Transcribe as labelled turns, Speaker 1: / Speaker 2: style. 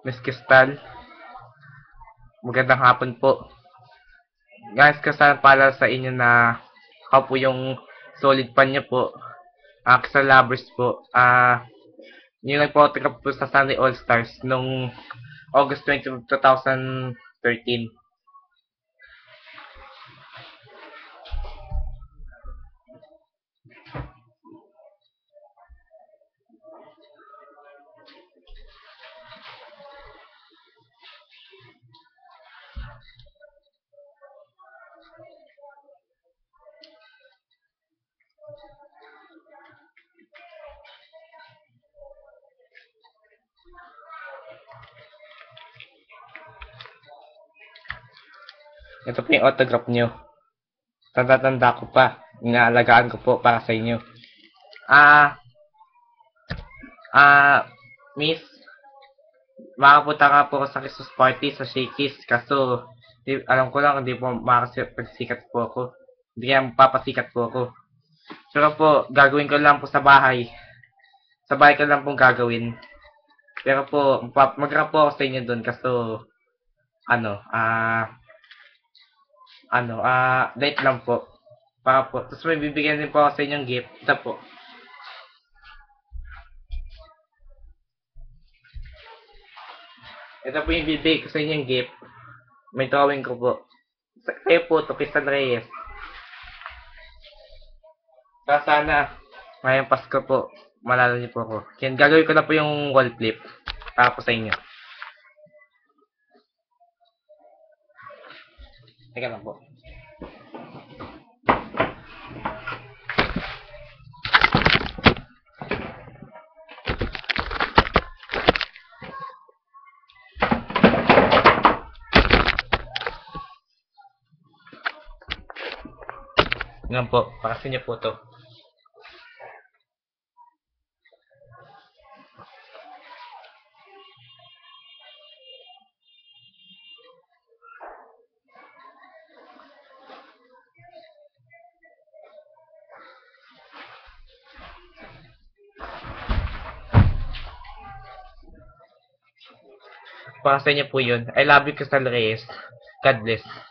Speaker 1: Miss Crystal. Magandang hapon po. Guys, kasalan pala sa inyo na ako po yung solid fan niyo po. Crystal Lovers po. Yung nagpo-autograph po sa Sunday All Stars nung August 20, 2013. Ito po yung autograph nyo. Tanda-tanda ko pa. Inaalagaan ko po para sa inyo. Miss, makapunta ka po sa Christmas party sa Shakey's. Kaso, alam ko lang, hindi po makasikat po ako. Hindi kaya papasikat po ako. Pero po, gagawin ko lang po sa bahay. Sa bahay ko lang pong gagawin. Pero po, mag-rap po ako sa inyo doon. Kaso, date lang po. Para po. Tapos may bibigyan din po ako sa inyong gift. Ito po. Ito po yung bibigay ko sa inyong gift. May drawing ko po. Kayo po to, Crystal Reyes. Sana, ngayong Pasko po, malala niyo po ako. Yan, gagawin ko na po yung wall flip. Para po sa inyo. Teka lang po. Yan po, para sa inyo po to. Para sa inyo po yun. I love you, Crystal Reyes. God bless.